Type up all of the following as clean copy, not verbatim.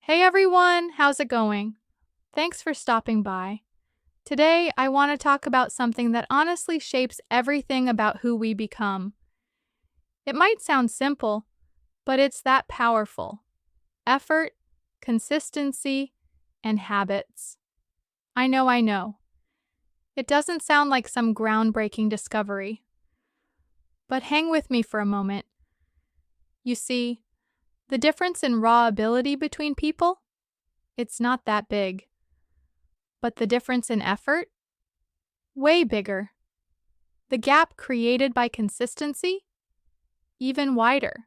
Hey everyone, how's it going? Thanks for stopping by. Today, I want to talk about something that honestly shapes everything about who we become. It might sound simple, but it's that powerful. Effort, consistency, and habits. I know. It doesn't sound like some groundbreaking discovery. But hang with me for a moment. You see, the difference in raw ability between people? It's not that big. But the difference in effort? Way bigger. The gap created by consistency? Even wider.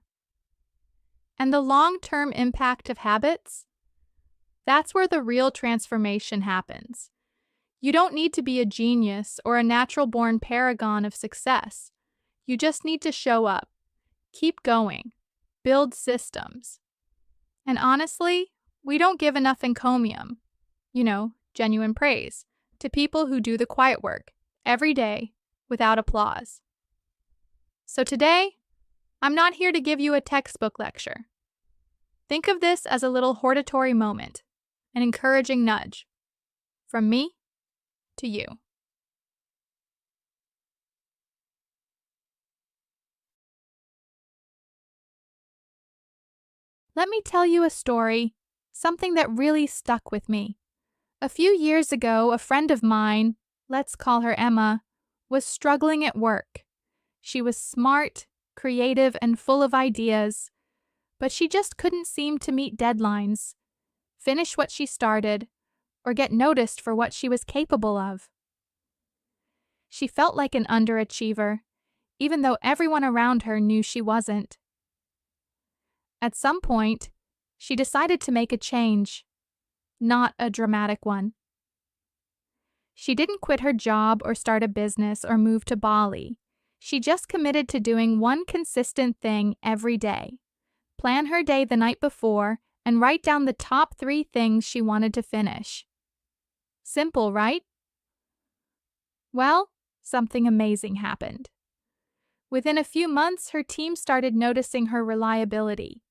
And the long-term impact of habits? That's where the real transformation happens. You don't need to be a genius or a natural-born paragon of success. You just need to show up, keep going, build systems. And honestly, we don't give enough encomium, genuine praise, to people who do the quiet work every day without applause. So today, I'm not here to give you a textbook lecture. Think of this as a little hortatory moment, an encouraging nudge. From me to you. Let me tell you a story, something that really stuck with me. A few years ago, a friend of mine, let's call her Emma, was struggling at work. She was smart, creative, and full of ideas, but she just couldn't seem to meet deadlines, finish what she started, or get noticed for what she was capable of. She felt like an underachiever, even though everyone around her knew she wasn't. At some point, she decided to make a change, not a dramatic one. She didn't quit her job or start a business or move to Bali. She just committed to doing one consistent thing every day. Plan her day the night before and write down the top 3 things she wanted to finish. Simple, right? Well, something amazing happened. Within a few months, her team started noticing her reliability.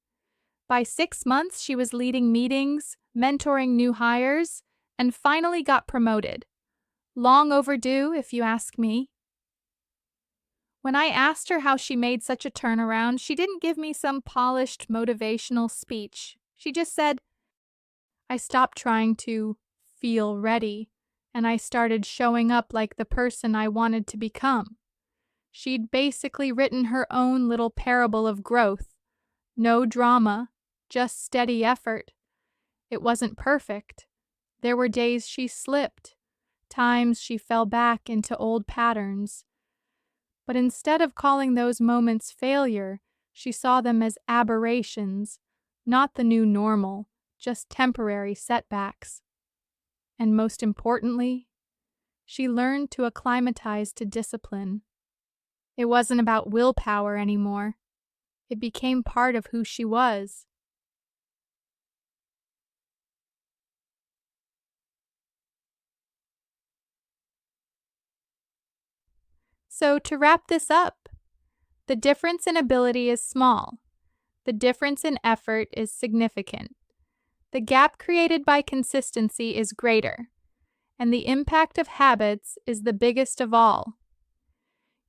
By 6 months, she was leading meetings, mentoring new hires, and finally got promoted. Long overdue, if you ask me. When I asked her how she made such a turnaround, she didn't give me some polished motivational speech. She just said, "I stopped trying to feel ready, and I started showing up like the person I wanted to become." She'd basically written her own little parable of growth. No drama, just steady effort. It wasn't perfect. There were days she slipped, times she fell back into old patterns. But instead of calling those moments failure, she saw them as aberrations, not the new normal, just temporary setbacks. And most importantly, she learned to acclimatize to discipline. It wasn't about willpower anymore. It became part of who she was. So to wrap this up, the difference in ability is small. The difference in effort is significant. The gap created by consistency is greater, and the impact of habits is the biggest of all.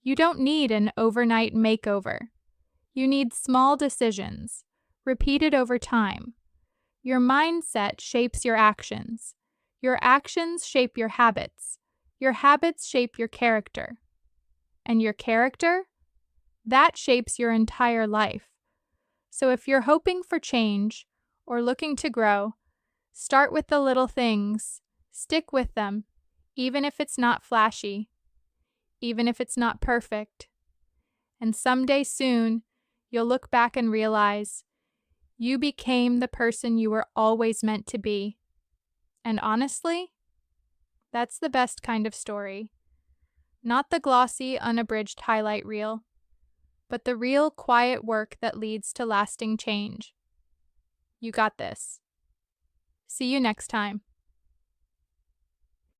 You don't need an overnight makeover. You need small decisions, repeated over time. Your mindset shapes your actions. Your actions shape your habits. Your habits shape your character. And your character? That shapes your entire life. So if you're hoping for change or looking to grow, start with the little things. Stick with them, even if it's not flashy, even if it's not perfect. And someday soon, you'll look back and realize you became the person you were always meant to be. And honestly, that's the best kind of story. Not the glossy, unabridged highlight reel, but the real quiet work that leads to lasting change. You got this. See you next time.